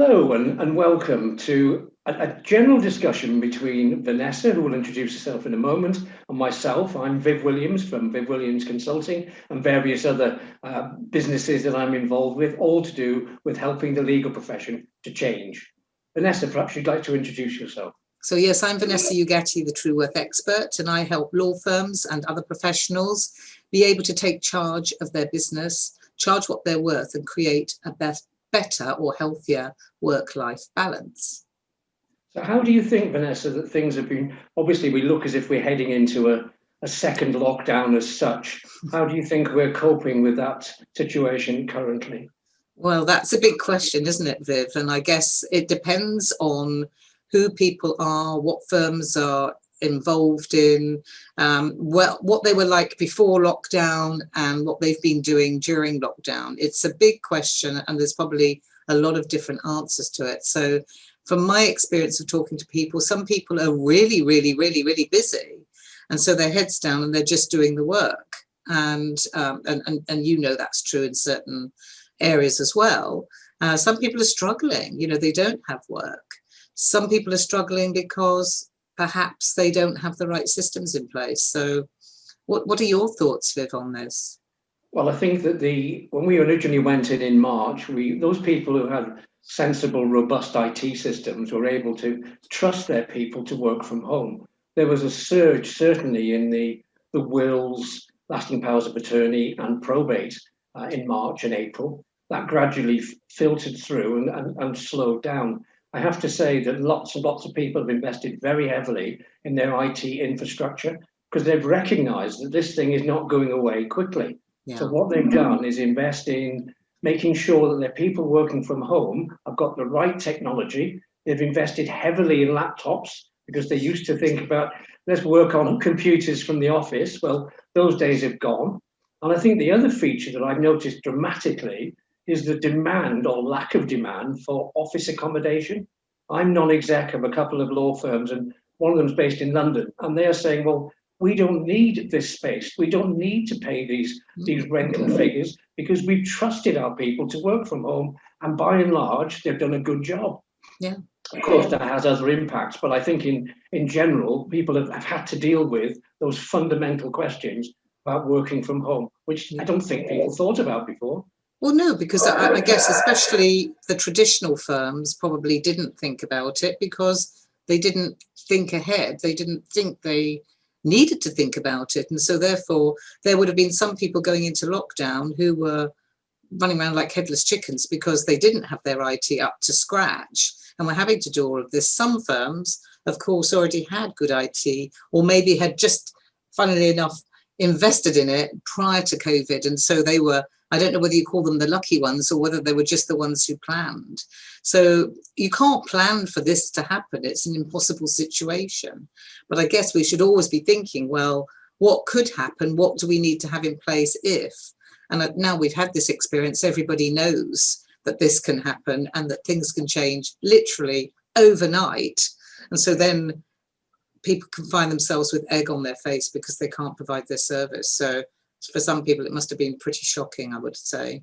Hello and welcome to a general discussion between Vanessa, who will introduce herself in a moment, and myself. I'm Viv Williams from Viv Williams Consulting and various other businesses that I'm involved with, all to do with helping the legal profession to change. Vanessa, perhaps you'd like to introduce yourself. So yes, I'm Vanessa Ugatti, the True Worth expert, and I help law firms and other professionals be able to take charge of their business, charge what they're worth, and create a better or healthier work-life balance. So how do you think, Vanessa, that things have been, obviously we look as if we're heading into a second lockdown as such. How do you think we're coping with that situation currently? Well, that's a big question, isn't it, Viv? And I guess it depends on who people are, what firms are involved in, what they were like before lockdown and what they've been doing during lockdown. It's a big question and there's probably a lot of different answers to it. So from my experience of talking to people, some people are really busy. And so their heads down and they're just doing the work. And you know that's true in certain areas as well. Some people are struggling, you know, they don't have work. Some people are struggling because perhaps they don't have the right systems in place. So what are your thoughts, Viv, on this? Well, I think that when we originally went in March, those people who had sensible, robust IT systems were able to trust their people to work from home. There was a surge, certainly, in the wills, lasting powers of attorney and probate in March and April. That gradually filtered through and slowed down. I have to say that lots and lots of people have invested very heavily in their IT infrastructure because they've recognized that this thing is not going away quickly. Yeah. So what they've done is invest in making sure that their people working from home have got the right technology. They've invested heavily in laptops because they used to think about, let's work on computers from the office. Well, those days have gone. And I think the other feature that I've noticed dramatically is the demand or lack of demand for office accommodation. I'm non-exec of a couple of law firms and one of them's based in London, and they're saying, well, we don't need this space. We don't need to pay these rental figures because we've trusted our people to work from home, and by and large, they've done a good job. Yeah. Of course, that has other impacts, but I think in general, people have had to deal with those fundamental questions about working from home, which I don't think people thought about before. Well, no, because I guess especially the traditional firms probably didn't think about it because they didn't think ahead. They didn't think they needed to think about it. And so therefore, there would have been some people going into lockdown who were running around like headless chickens because they didn't have their IT up to scratch and were having to do all of this. Some firms, of course, already had good IT or maybe had just, funnily enough, invested in it prior to COVID. And so they were, I don't know whether you call them the lucky ones or whether they were just the ones who planned. So you can't plan for this to happen. It's an impossible situation. But I guess we should always be thinking, well, what could happen? What do we need to have in place if? And now we've had this experience, everybody knows that this can happen and that things can change literally overnight. And so then people can find themselves with egg on their face because they can't provide their service. So for some people, it must have been pretty shocking, I would say.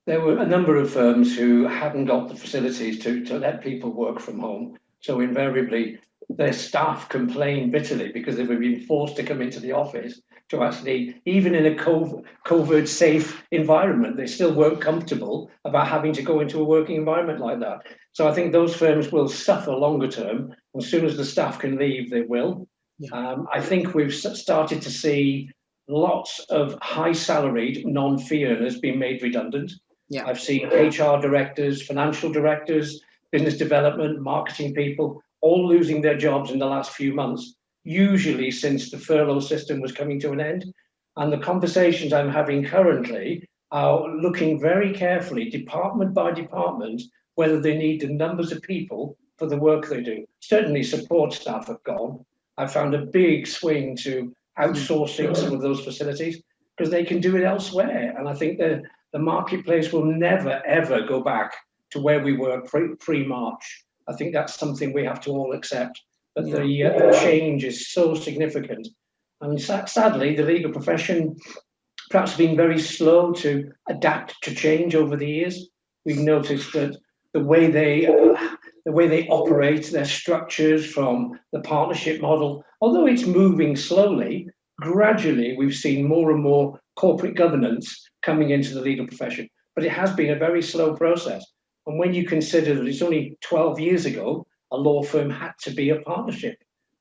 There were a number of firms who hadn't got the facilities to let people work from home. So invariably, their staff complained bitterly because they were being forced to come into the office to actually, even in a COVID safe environment, they still weren't comfortable about having to go into a working environment like that. So I think those firms will suffer longer term. As soon as the staff can leave, they will. Yeah. I think we've started to see lots of high salaried non-fee earners being made redundant. Yeah. I've seen HR directors, financial directors, business development, marketing people, all losing their jobs in the last few months, usually since the furlough system was coming to an end. And the conversations I'm having currently are looking very carefully, department by department, whether they need the numbers of people for the work they do. Certainly support staff have gone. I found a big swing to outsourcing some of those facilities because they can do it elsewhere. And I think the marketplace will never, ever go back to where we were pre-March. I think that's something we have to all accept, that the change is so significant. And sadly, the legal profession perhaps been very slow to adapt to change over the years. We've noticed that the way they operate, their structures from the partnership model. Although it's moving slowly, gradually we've seen more and more corporate governance coming into the legal profession. But it has been a very slow process. And when you consider that it's only 12 years ago, a law firm had to be a partnership.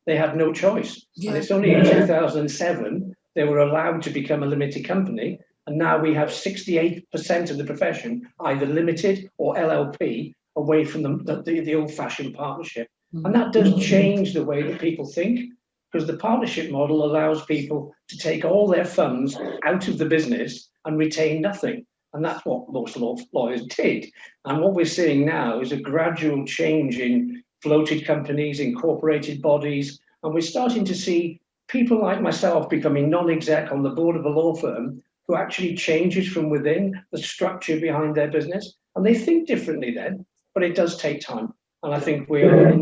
They had no choice. Yeah. And it's only in 2007 they were allowed to become a limited company. And now we have 68% of the profession, either limited or LLP, away from the old-fashioned partnership. And that does change the way that people think, because the partnership model allows people to take all their funds out of the business and retain nothing. And that's what most lawyers did. And what we're seeing now is a gradual change in floated companies, incorporated bodies, and we're starting to see people like myself becoming non-exec on the board of a law firm who actually changes from within the structure behind their business. And they think differently then, but it does take time. And I think we are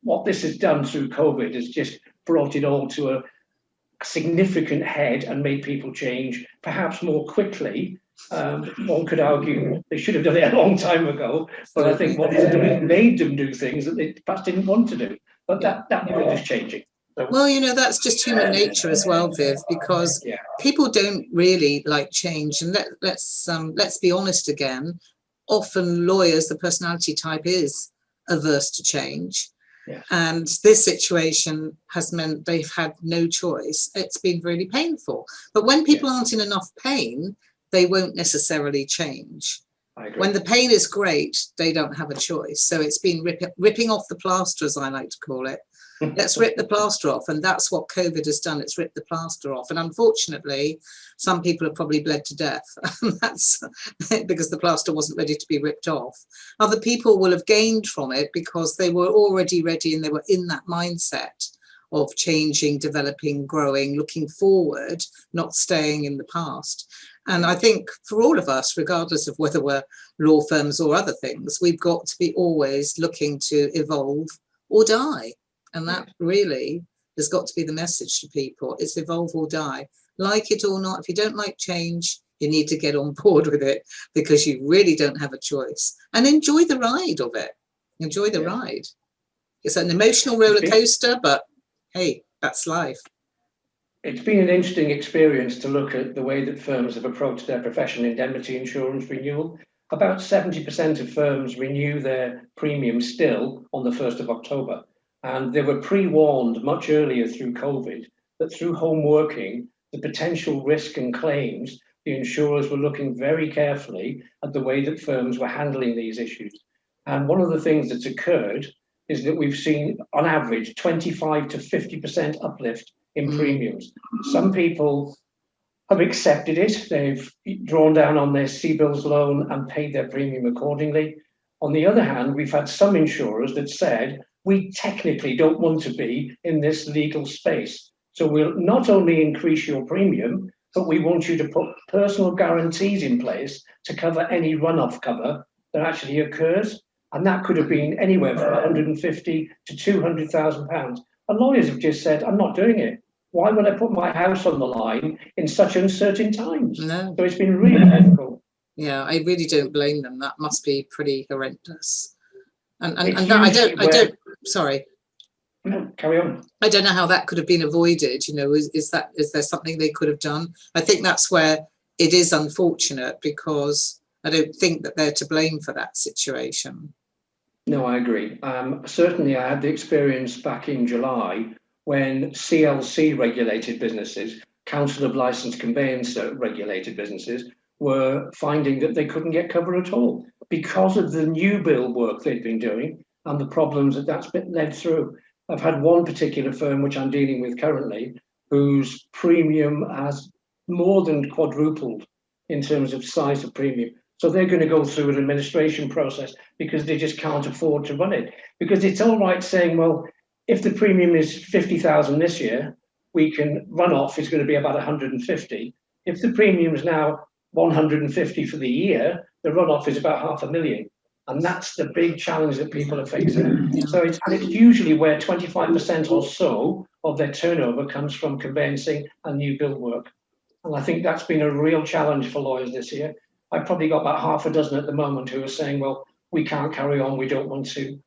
what this has done through COVID has just brought it all to a significant head and made people change perhaps more quickly. One could argue they should have done it a long time ago, but I think what it's done is made them do things that they perhaps didn't want to do. But that world is changing. So, well, you know, that's just human nature as well, Viv, because people don't really like change. And let's be honest again. Often lawyers, the personality type is averse to change. yes. And this situation has meant they've had no choice. It's been really painful. But when people aren't in enough pain, they won't necessarily change. I agree. When the pain is great, they don't have a choice. So it's been ripping off the plaster, as I like to call it. Let's rip the plaster off. And that's what COVID has done. It's ripped the plaster off. And unfortunately, some people have probably bled to death. That's because the plaster wasn't ready to be ripped off. Other people will have gained from it because they were already ready and they were in that mindset of changing, developing, growing, looking forward, not staying in the past. And I think for all of us, regardless of whether we're law firms or other things, we've got to be always looking to evolve or die. And that really has got to be the message to people. It's evolve or die. Like it or not, if you don't like change, you need to get on board with it because you really don't have a choice. And enjoy the ride of it. Enjoy the ride. It's an emotional roller coaster, but hey, that's life. It's been an interesting experience to look at the way that firms have approached their professional indemnity insurance renewal. About 70% of firms renew their premiums still on the 1st of October. And they were pre-warned much earlier through COVID that through home working, the potential risk and claims, the insurers were looking very carefully at the way that firms were handling these issues. And one of the things that's occurred is that we've seen, on average, 25 to 50% uplift in premiums. Some people have accepted it. They've drawn down on their CBILS loan and paid their premium accordingly. On the other hand, we've had some insurers that said, we technically don't want to be in this legal space. So we'll not only increase your premium, but we want you to put personal guarantees in place to cover any runoff cover that actually occurs. And that could have been anywhere from 150 to 200,000 pounds. And lawyers have just said, I'm not doing it. Why would I put my house on the line in such uncertain times? No. So it's been really difficult. Yeah, I really don't blame them. That must be pretty horrendous. And sorry. No, carry on. I don't know how that could have been avoided. You know, is there something they could have done? I think that's where it is unfortunate because I don't think that they're to blame for that situation. No, I agree. Certainly, I had the experience back in July when CLC regulated businesses, Council of Licensed Conveyancer regulated businesses, were finding that they couldn't get cover at all because of the new bill work they'd been doing and the problems that that's been led through. I've had one particular firm, which I'm dealing with currently, whose premium has more than quadrupled in terms of size of premium. So they're going to go through an administration process because they just can't afford to run it. Because it's all right saying, well, if the premium is 50,000 this year, we can run off is going to be about 150. If the premium is now 150 for the year, the runoff is about 500,000. And that's the big challenge that people are facing. Yeah. So it's usually where 25% or so of their turnover comes from conveyancing and new build work. And I think that's been a real challenge for lawyers this year. I've probably got about half a dozen at the moment who are saying, well, we can't carry on, we don't want to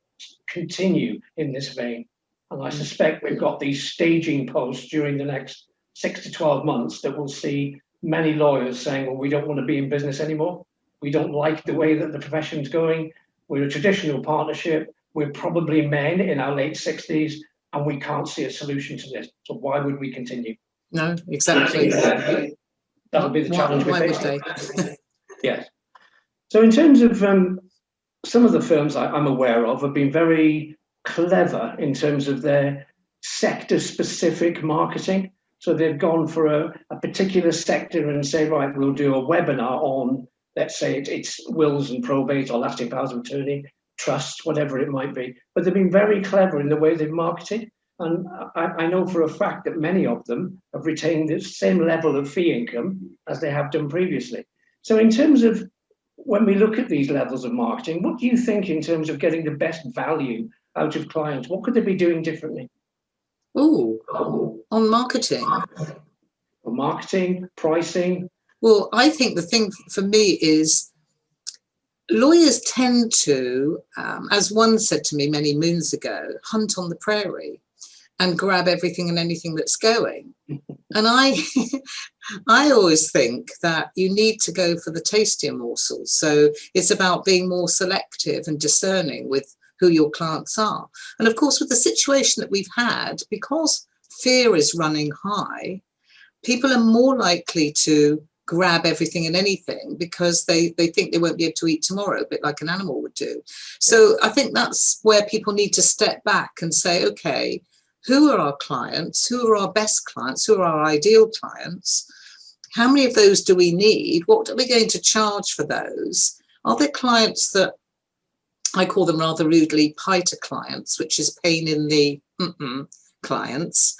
continue in this vein. And I suspect we've got these staging posts during the next 6 to 12 months that will see many lawyers saying, well, we don't want to be in business anymore. We don't like the way that the profession's going. We're a traditional partnership. We're probably men in our late 60s, and we can't see a solution to this. So why would we continue? No, exactly. That'll be the challenge we Why would face. they? Yes. So in terms of some of the firms I'm aware of have been very clever in terms of their sector-specific marketing. So they've gone for a particular sector and say, right, we'll do a webinar on, let's say it's wills and probate or lasting powers of attorney, trusts, whatever it might be. But they've been very clever in the way they've marketed. And I know for a fact that many of them have retained the same level of fee income as they have done previously. So in terms of when we look at these levels of marketing, what do you think in terms of getting the best value out of clients? What could they be doing differently? Oh, on marketing. Marketing, pricing. Well, I think the thing for me is lawyers tend to, as one said to me many moons ago, hunt on the prairie and grab everything and anything that's going. And I always think that you need to go for the tastier morsels. So it's about being more selective and discerning with who your clients are. And of course, with the situation that we've had, because fear is running high, people are more likely to grab everything and anything because they think they won't be able to eat tomorrow, a bit like an animal would do. So I think that's where people need to step back and say, okay, who are our clients? Who are our best clients? Who are our ideal clients? How many of those do we need? What are we going to charge for those? Are there clients that, I call them rather rudely piter clients, which is pain in the clients,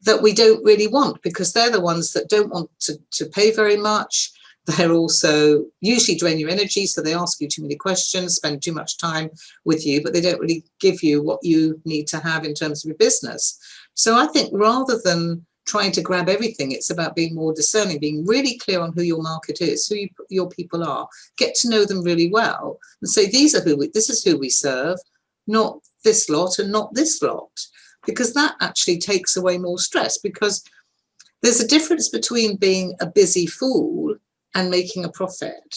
that we don't really want, because they're the ones that don't want to pay very much. They're also usually drain your energy, so they ask you too many questions, spend too much time with you, but they don't really give you what you need to have in terms of your business. So I think rather than trying to grab everything, it's about being more discerning, being really clear on who your market is, who your people are, get to know them really well and say, this is who we serve, not this lot and not this lot, because that actually takes away more stress, because there's a difference between being a busy fool and making a profit.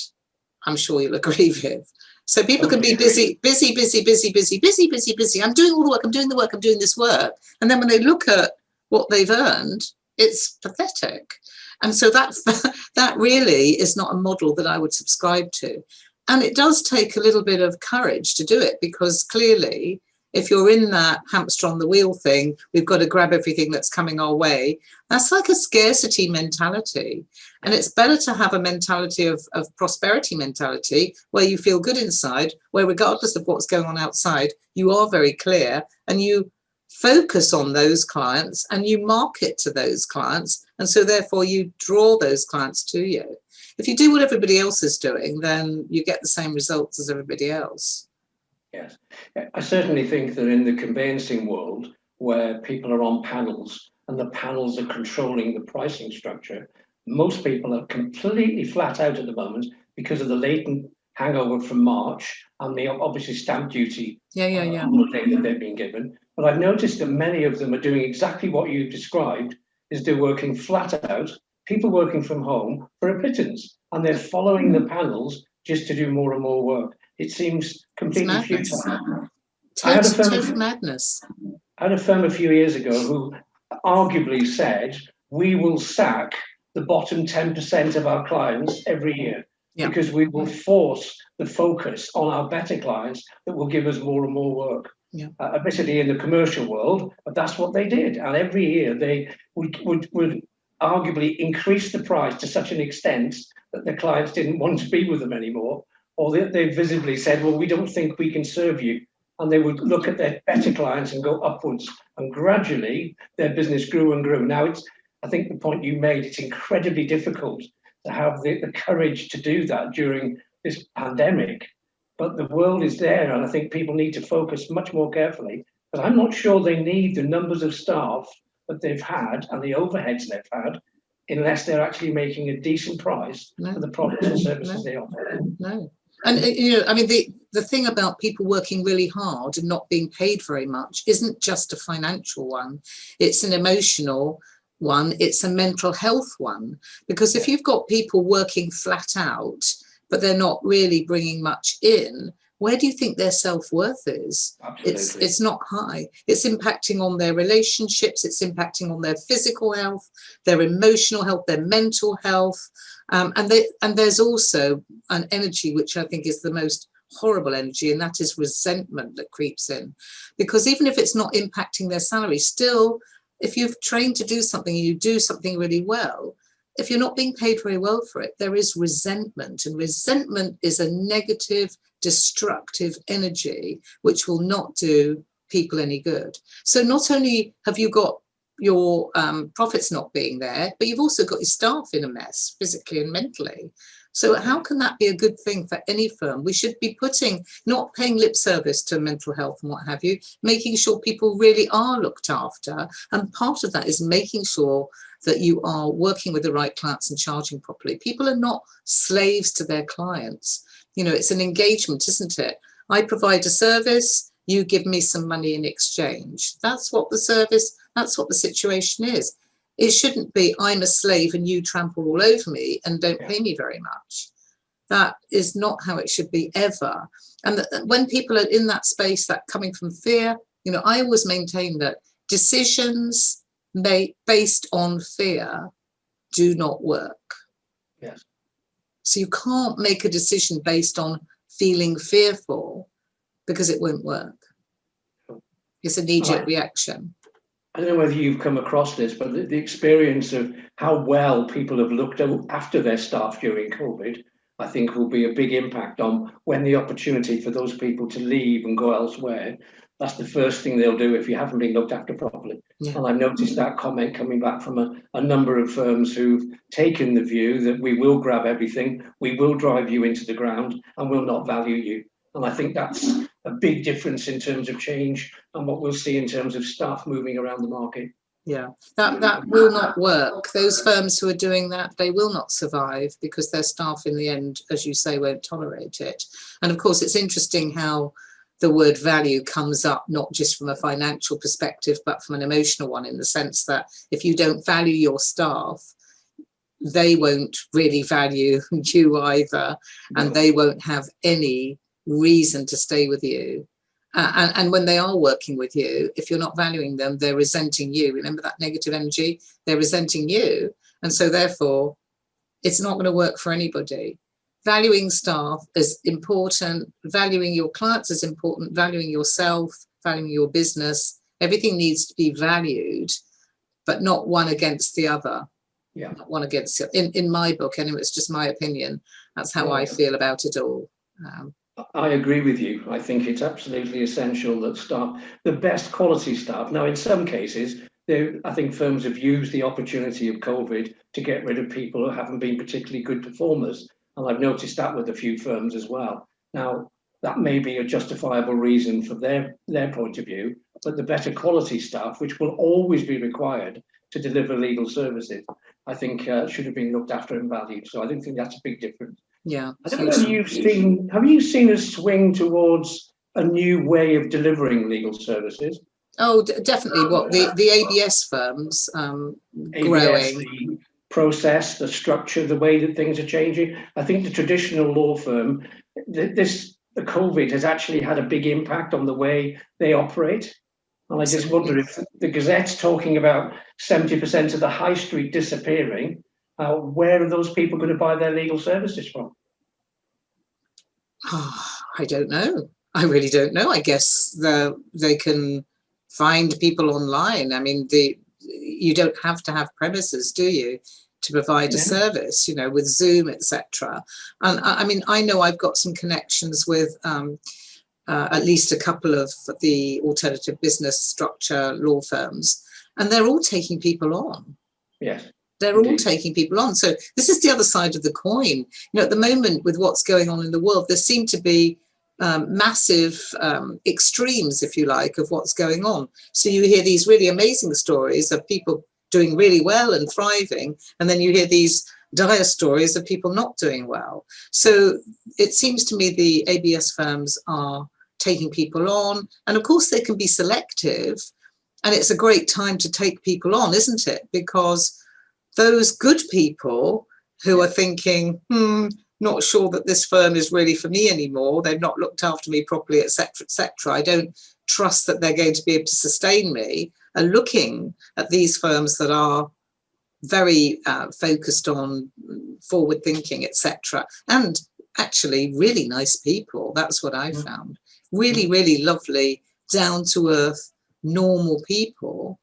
I'm sure you'll agree with. So people can be busy. I'm doing all the work, I'm doing the work, I'm doing this work. And then when they look at what they've earned, it's pathetic. And so that really is not a model that I would subscribe to. And it does take a little bit of courage to do it, because clearly, if you're in that hamster on the wheel thing, we've got to grab everything that's coming our way. That's like a scarcity mentality. And it's better to have a mentality of prosperity mentality, where you feel good inside, where regardless of what's going on outside, you are very clear and you focus on those clients and you market to those clients. And so therefore you draw those clients to you. If you do what everybody else is doing, then you get the same results as everybody else. Yes, I certainly think that in the conveyancing world, where people are on panels and the panels are controlling the pricing structure, most people are completely flat out at the moment because of the latent hangover from March and the obviously stamp duty holiday that they've been given. But I've noticed that many of them are doing exactly what you've described, is they're working flat out, people working from home for a pittance, and they're following the panels just to do more and more work. It seems completely futile. Total madness. I had a firm a few years ago who arguably said, we will sack the bottom 10% of our clients every year because we will force the focus on our better clients that will give us more and more work. Admittedly in the commercial world, but that's what they did. And every year they would arguably increase the price to such an extent that the clients didn't want to be with them anymore. Or they visibly said, well, we don't think we can serve you. And they would look at their better clients and go upwards. And gradually, their business grew and grew. Now, I think the point you made, it's incredibly difficult to have the courage to do that during this pandemic. But the world is there, and I think people need to focus much more carefully. But I'm not sure they need the numbers of staff that they've had and the overheads they've had, unless they're actually making a decent price for the products and services they offer. No. And you know, I mean, the thing about people working really hard and not being paid very much isn't just a financial one. It's an emotional one. It's a mental health one. Because if you've got people working flat out, but they're not really bringing much in, where do you think their self-worth is? Absolutely. It's not high. It's impacting on their relationships. It's impacting on their physical health, their emotional health, their mental health. And there's also an energy which I think is the most horrible energy, and that is resentment that creeps in. Because even if it's not impacting their salary, still, if you've trained to do something and you do something really well, if you're not being paid very well for it, there is resentment. And resentment is a negative, destructive energy which will not do people any good. So not only have you got your profits not being there, but you've also got your staff in a mess, physically and mentally. So how can that be a good thing for any firm? We should be not paying lip service to mental health and what have you, making sure people really are looked after. And part of that is making sure that you are working with the right clients and charging properly. People are not slaves to their clients. You know, it's an engagement, isn't it? I provide a service, you give me some money in exchange. That's what the situation is. It shouldn't be, I'm a slave and you trample all over me and don't pay me very much. That is not how it should be ever. And when people are in that space, that coming from fear, you know, I always maintain that decisions made based on fear do not work. Yes. So you can't make a decision based on feeling fearful because it won't work. It's a knee-jerk reaction. I don't know whether you've come across this, but the experience of how well people have looked after their staff during COVID, I think will be a big impact on when the opportunity for those people to leave and go elsewhere. That's the first thing they'll do if you haven't been looked after properly. Yeah. And I've noticed that comment coming back from a number of firms who've taken the view that we will grab everything, we will drive you into the ground and will not value you. And I think that's a big difference in terms of change and what we'll see in terms of staff moving around the market. Yeah, that will not work. Those firms who are doing that, they will not survive because their staff in the end, as you say, won't tolerate it. And of course, it's interesting how the word value comes up, not just from a financial perspective, but from an emotional one, in the sense that if you don't value your staff, they won't really value you either, and they won't have any reason to stay with you. And when they are working with you, if you're not valuing them, they're resenting you. Remember that negative energy? They're resenting you. And so therefore, it's not going to work for anybody. Valuing staff is important. Valuing your clients is important. Valuing yourself, valuing your business. Everything needs to be valued, but not one against the other. Yeah. Not one against the other. In my book, anyway, it's just my opinion. That's how I feel about it all. I agree with you. I think it's absolutely essential that staff, the best quality staff. Now, in some cases, I think firms have used the opportunity of COVID to get rid of people who haven't been particularly good performers. And I've noticed that with a few firms as well. Now, that may be a justifiable reason for their point of view, but the better quality staff, which will always be required to deliver legal services, I think should have been looked after and valued. So I don't think that's a big difference. Yeah. I don't know if have you seen a swing towards a new way of delivering legal services? Oh, definitely. What the ABS firms ABS, growing. The process, the structure, the way that things are changing. I think the traditional law firm, the COVID has actually had a big impact on the way they operate. And I just wonder if the Gazette's talking about 70% of the high street disappearing. Where are those people going to buy their legal services from? Oh, I don't know. I really don't know. I guess they can find people online. I mean, you don't have to have premises, do you, to provide a service, you know, with Zoom, etc. And I mean, I know I've got some connections with at least a couple of the alternative business structure law firms, and they're all taking people on. Yes. They're all taking people on. So this is the other side of the coin. You know, at the moment with what's going on in the world, there seem to be massive extremes, if you like, of what's going on. So you hear these really amazing stories of people doing really well and thriving, and then you hear these dire stories of people not doing well. So it seems to me the ABS firms are taking people on, and of course they can be selective, and it's a great time to take people on, isn't it? Because those good people who are thinking, not sure that this firm is really for me anymore, they've not looked after me properly, etc., etc., I don't trust that they're going to be able to sustain me, are looking at these firms that are very focused on forward thinking, etc., and actually really nice people. That's what I found. Really, really lovely, down to earth, normal people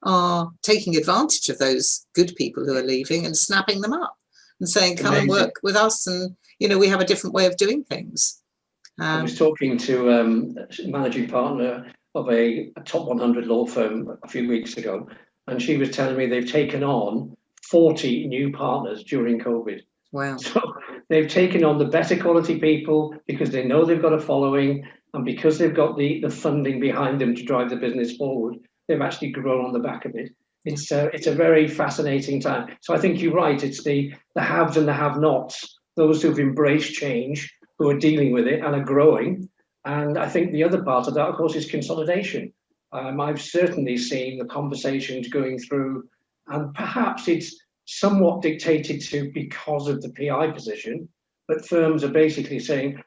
are taking advantage of those good people who are leaving and snapping them up and saying, come and work with us, and we have a different way of doing things. I was talking to a managing partner of a top 100 law firm a few weeks ago, and she was telling me they've taken on 40 new partners during COVID. Wow. So they've taken on the better quality people because they know they've got a following, and because they've got the funding behind them to drive the business forward, they've actually grown on the back of it. It's a very fascinating time. So I think you're right. It's the haves and the have-nots, those who've embraced change, who are dealing with it and are growing. And I think the other part of that, of course, is consolidation. I've certainly seen the conversations going through, and perhaps it's somewhat dictated to because of the PI position, but firms are basically saying,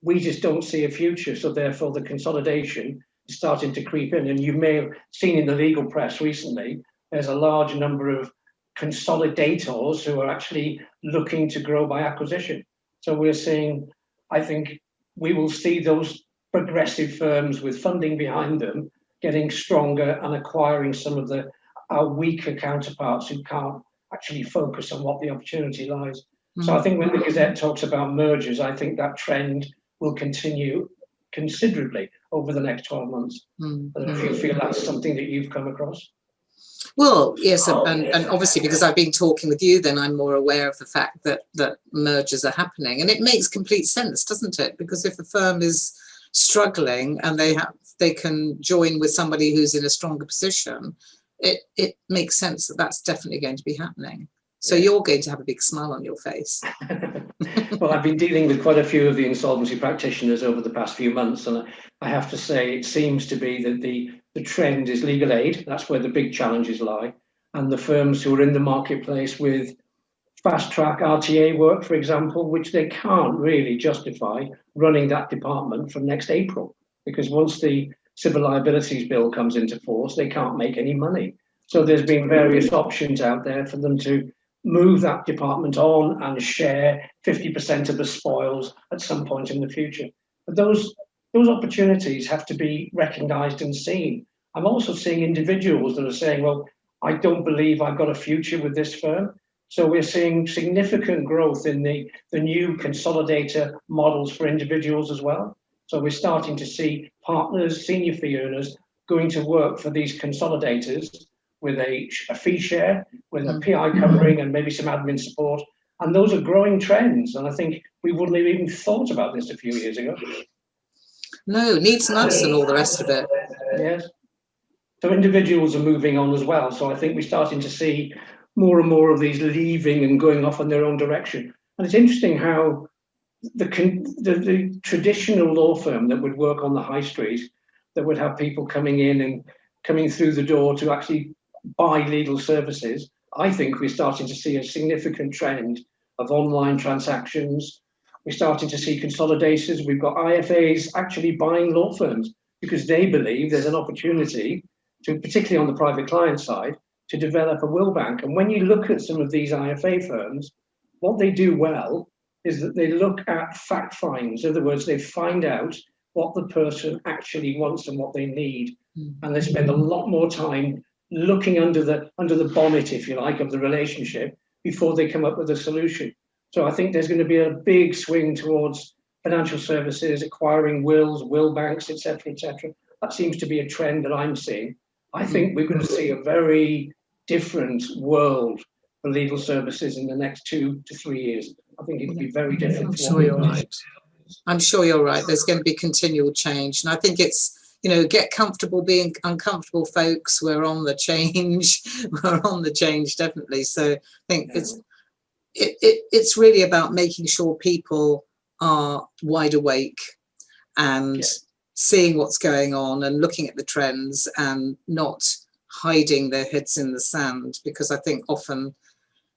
we just don't see a future. So therefore the consolidation is starting to creep in. And you may have seen in the legal press recently, there's a large number of consolidators who are actually looking to grow by acquisition. So we're seeing, I think we will see those progressive firms with funding behind them getting stronger and acquiring some of our weaker counterparts who can't actually focus on what the opportunity lies. So I think when the Gazette talks about mergers, I think that trend will continue considerably over the next 12 months. If you feel that's something that you've come across. Well, yes, and obviously because I've been talking with you, then I'm more aware of the fact that mergers are happening, and it makes complete sense, doesn't it? Because if a firm is struggling and they can join with somebody who's in a stronger position, it makes sense that that's definitely going to be happening. So you're going to have a big smile on your face. Well, I've been dealing with quite a few of the insolvency practitioners over the past few months, and I have to say it seems to be that the trend is legal aid. That's where the big challenges lie. And the firms who are in the marketplace with fast track RTA work, for example, which they can't really justify running that department from next April, because once the civil liabilities bill comes into force, they can't make any money. So there's been various options out there for them to move that department on and share 50% of the spoils at some point in the future. But those opportunities have to be recognised and seen. I'm also seeing individuals that are saying, well, I don't believe I've got a future with this firm. So we're seeing significant growth in the new consolidator models for individuals as well. So we're starting to see partners, senior fee earners, going to work for these consolidators with a fee share, with a PI covering and maybe some admin support. And those are growing trends. And I think we wouldn't have even thought about this a few years ago. No, needs must and all the rest of it. Yes. So individuals are moving on as well. So I think we're starting to see more and more of these leaving and going off in their own direction. And it's interesting how the traditional law firm that would work on the high street, that would have people coming in and coming through the door to actually buy legal services, I think we're starting to see a significant trend of online transactions. We're starting to see consolidations. We've got IFAs actually buying law firms because they believe there's an opportunity to, particularly on the private client side, to develop a will bank. And when you look at some of these IFA firms, what they do well is that they look at fact finds. In other words, they find out what the person actually wants and what they need. And they spend a lot more time looking under the bonnet, if you like, of the relationship before they come up with a solution. So I think there's going to be a big swing towards financial services, acquiring wills, will banks, etc., etc. That seems to be a trend that I'm seeing. I think we're going to see a very different world for legal services in the next 2 to 3 years. I think it'll be very different. I'm sure you're right. I'm sure you're right. There's going to be continual change. And I think it's, get comfortable being uncomfortable, folks. We're on the change. We're on the change, definitely. So I think it's really about making sure people are wide awake and Yeah. seeing what's going on and looking at the trends and not hiding their heads in the sand, because I think often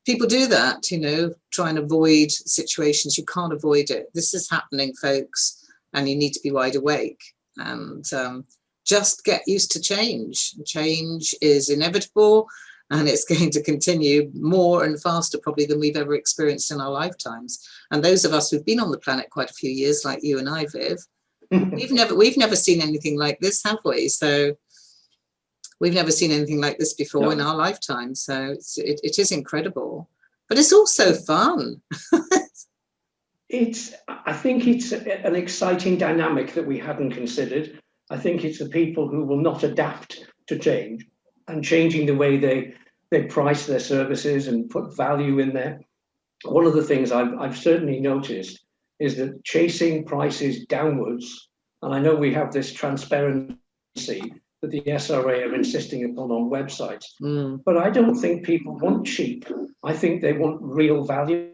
people do that, you know, try and avoid situations. You can't avoid it. This is happening, folks, and you need to be wide awake and just get used to change. Change is inevitable, and it's going to continue more and faster probably than we've ever experienced in our lifetimes. And those of us who've been on the planet quite a few years, like you and I, Viv, we've never seen anything like this, have we? So we've never seen anything like this before in our lifetime. So it is incredible, but it's also fun. I think it's an exciting dynamic that we hadn't considered. I think it's the people who will not adapt to change and changing the way they price their services and put value in there. One of the things I've certainly noticed is that chasing prices downwards, and I know we have this transparency that the SRA are insisting upon on websites, but I don't think people want cheap. I think they want real value.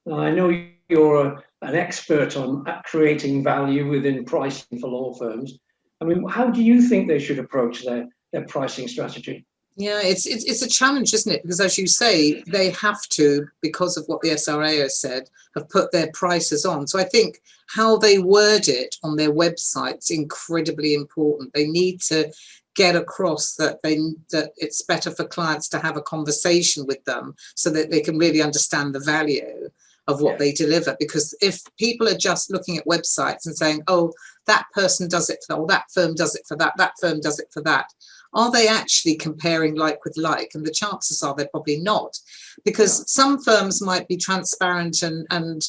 Now, I know you're an expert on creating value within pricing for law firms. I mean, how do you think they should approach their pricing strategy? Yeah, it's a challenge, isn't it? Because as you say, they have to, because of what the SRA has said, have put their prices on. So I think how they word it on their website's incredibly important. They need to get across that it's better for clients to have a conversation with them so that they can really understand the value of what they deliver. Because if people are just looking at websites and saying, oh, that person does it for that, or that firm does it for that, that firm does it for that, are they actually comparing like with like? And the chances are they're probably not, because some firms might be transparent and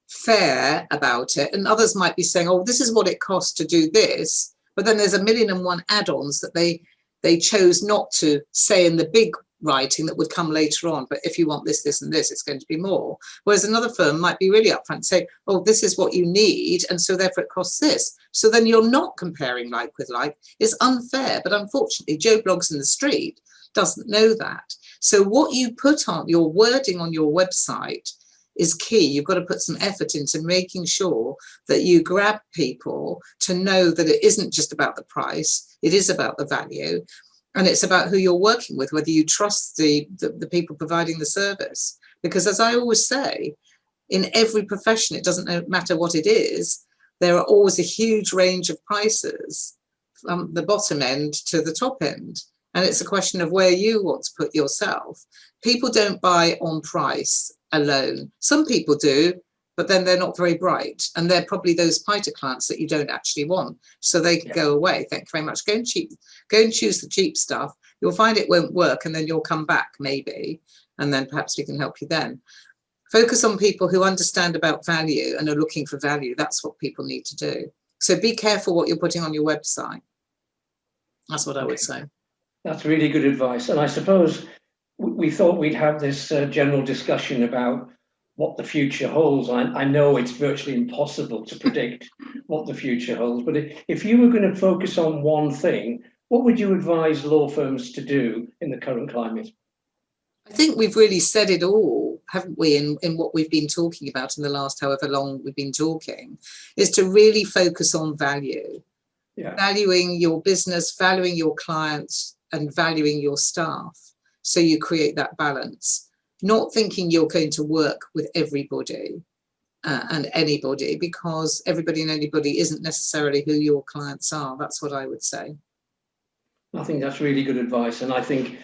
fair about it, and others might be saying, oh, this is what it costs to do this, but then there's 1,000,001 add-ons that they chose not to say in the big writing that would come later on. But if you want this, this and this, it's going to be more. Whereas another firm might be really upfront and say, oh, this is what you need, and so therefore it costs this. So then you're not comparing like with like. It's unfair. But unfortunately, Joe Blogs in the street doesn't know that. So what you put on your wording on your website is key. You've got to put some effort into making sure that you grab people to know that it isn't just about the price, it is about the value, and it's about who you're working with, whether you trust the people providing the service. Because as I always say, in every profession, it doesn't matter what it is, there are always a huge range of prices from the bottom end to the top end. And it's a question of where you want to put yourself. People don't buy on price alone. Some people do, but then they're not very bright. And they're probably those fighter clients that you don't actually want. So they can go away. Thank you very much. Go and choose the cheap stuff. You'll find it won't work, and then you'll come back maybe. And then perhaps we can help you then. Focus on people who understand about value and are looking for value. That's what people need to do. So be careful what you're putting on your website. That's what I would say. That's really good advice. And I suppose we thought we'd have this general discussion about what the future holds. I know it's virtually impossible to predict what the future holds, but if you were going to focus on one thing, what would you advise law firms to do in the current climate? I think we've really said it all, haven't we, in what we've been talking about in the last however long we've been talking, is to really focus on value. Yeah. Valuing your business, valuing your clients, and valuing your staff. So you create that balance. Not thinking you're going to work with everybody and anybody, because everybody and anybody isn't necessarily who your clients are. That's what I would say. I think that's really good advice. And I think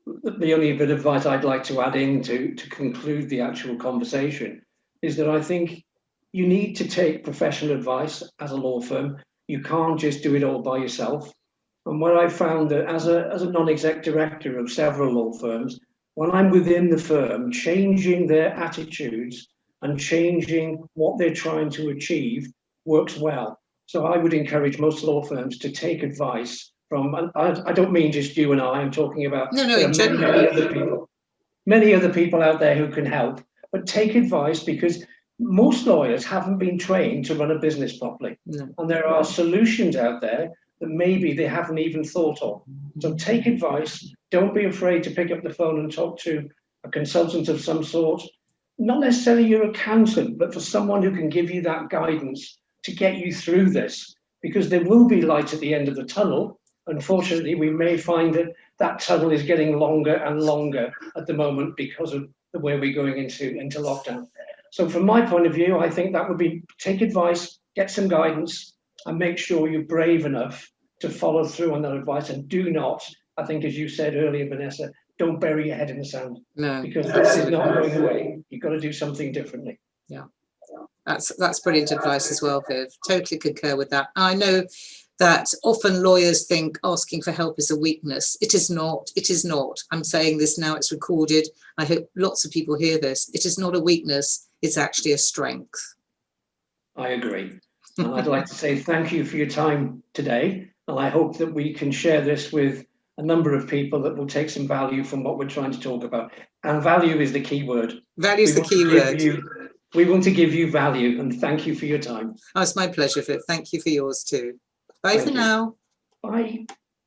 the only bit of advice I'd like to add in to conclude the actual conversation is that I think you need to take professional advice as a law firm. You can't just do it all by yourself. And what I found that as a non-exec director of several law firms, when I'm within the firm, changing their attitudes and changing what they're trying to achieve works well. So I would encourage most law firms to take advice from, I don't mean just you and I'm talking about many other people out there who can help, but take advice, because most lawyers haven't been trained to run a business properly. No. And there are solutions out there that maybe they haven't even thought of. So take advice. Don't be afraid to pick up the phone and talk to a consultant of some sort, not necessarily your accountant, but for someone who can give you that guidance to get you through this, because there will be light at the end of the tunnel. Unfortunately, we may find that that tunnel is getting longer and longer at the moment because of the way we're going into lockdown. So from my point of view, I think that would be take advice, get some guidance, and make sure you're brave enough to follow through on that advice. And do not, I think, as you said earlier, Vanessa, don't bury your head in the sand, No, because this is absolutely. not going away. You've got to do something differently. Yeah, that's brilliant advice as well, Viv. Totally concur with that. I know that often lawyers think asking for help is a weakness. It is not. It is not. I'm saying this now, it's recorded. I hope lots of people hear this. It is not a weakness. It's actually a strength. I agree. And I'd like to say thank you for your time today. And I hope that we can share this with a number of people that will take some value from what we're trying to talk about. And value is the key word. Value is the key word. We want to give you value, and thank you for your time. Oh, it's my pleasure, Viv. Thank you for yours too. Bye for now. Bye.